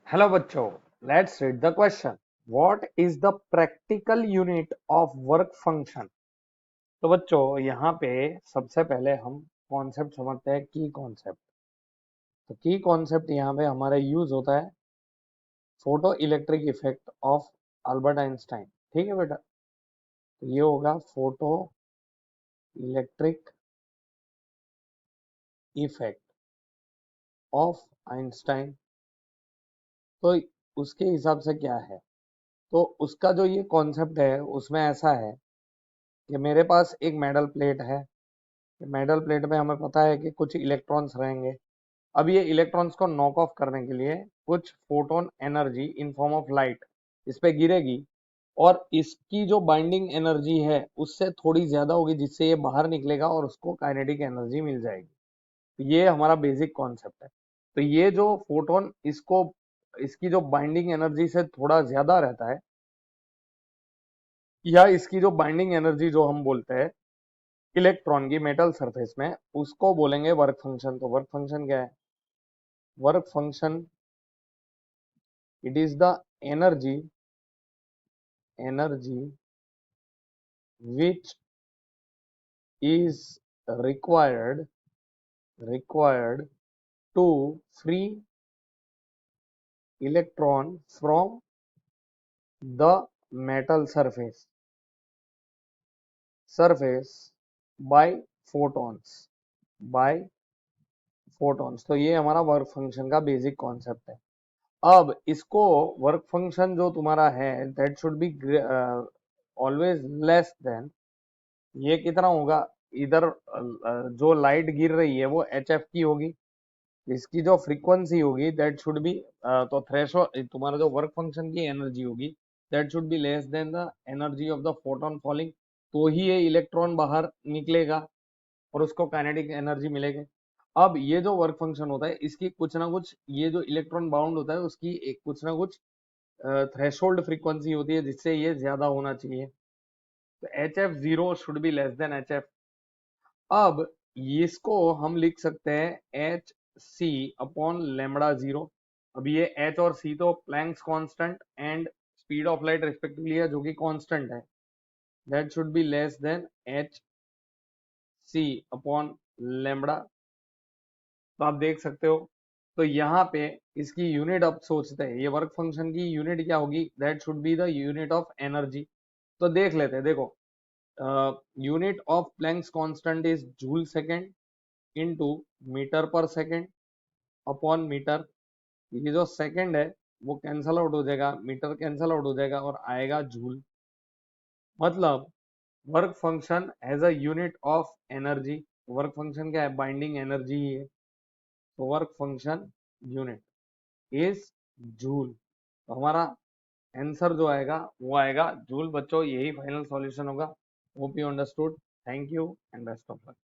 Hello बच्चों, let's read the question. What is the practical unit of work function? तो बच्चों यहाँ पे सबसे पहले हम कॉन्सेप्ट समझते हैं, की कॉन्सेप्ट। तो की कॉन्सेप्ट यहाँ पे हमारा यूज होता है photo electric effect of Albert Einstein. ठीक है बेटा, तो ये होगा photo electric effect of Einstein. तो उसके हिसाब से क्या है, तो उसका जो ये कॉन्सेप्ट है उसमें ऐसा है कि मेरे पास एक मेटल प्लेट है। मेटल प्लेट में हमें पता है कि कुछ इलेक्ट्रॉन्स रहेंगे। अब ये इलेक्ट्रॉन्स को नॉक ऑफ करने के लिए कुछ photon energy in form of light इस पे गिरेगी, और इसकी जो बाइंडिंग एनर्जी है उससे थोड़ी ज्यादा होगी, जिससे ये बाहर निकलेगा और उसको काइनेटिक एनर्जी मिल जाएगी। तो ये हमारा बेसिक कॉन्सेप्ट है। तो ये जो फोटोन इसको इसकी जो बाइंडिंग एनर्जी से थोड़ा ज्यादा रहता है, या इसकी जो बाइंडिंग एनर्जी जो हम बोलते हैं इलेक्ट्रॉन की मेटल सरफेस में, उसको बोलेंगे वर्क फंक्शन। तो वर्क फंक्शन क्या है? Work function, it is the energy which is required to free electron from the metal surface by by photons। तो ये हमारा वर्क फंक्शन का बेसिक कॉन्सेप्ट है। अब इसको वर्क फंक्शन जो तुम्हारा है that should be always less than, ये कितना होगा? इधर जो लाइट गिर रही है वो एच एफ की होगी, इसकी जो फ्रीक्वेंसी होगी दैट शुड बी, तो थ्रेशोल्ड तुम्हारा जो वर्क फंक्शन की एनर्जी होगी that should be less then the energy of the photon falling. तो ही ये इलेक्ट्रॉन बाहर निकलेगा और उसको काइनेटिक एनर्जी मिलेगी। अब ये जो वर्क फंक्शन होता है इसकी कुछ ना कुछ, ये जो इलेक्ट्रॉन बाउंड होता है उसकी एक कुछ ना कुछ थ्रेशोल्ड फ्रीक्वेंसी होती है जिससे ये ज्यादा होना चाहिए। तो H F zero should be less than H F. अब इसको हम लिख सकते हैं H C upon lambda zero. अब ये एच और सी तो Planck's constant and speed of light respectively है, जो कि कांस्टेंट है। That should be less than H C upon lambda. तो आप देख सकते हो, तो यहाँ पे इसकी यूनिट अब सोचते हैं, ये वर्क फंक्शन की यूनिट क्या होगी? That should be the unit of energy. तो देख लेते हैं, देखो, unit of Planck's constant is joule second into metre per second upon metre. ये जो सेकंड है वो कैंसल आउट हो जाएगा, मीटर कैंसल आउट हो जाएगा और आएगा जूल। मतलब work function as a unit of energy. Work function क्या है? बाइंडिंग एनर्जी ही है। तो work function unit is joule. तो हमारा आंसर जो आएगा वो आएगा जूल। बच्चों यही फाइनल सॉल्यूशन होगा। Hope you understood. Thank you and best of luck.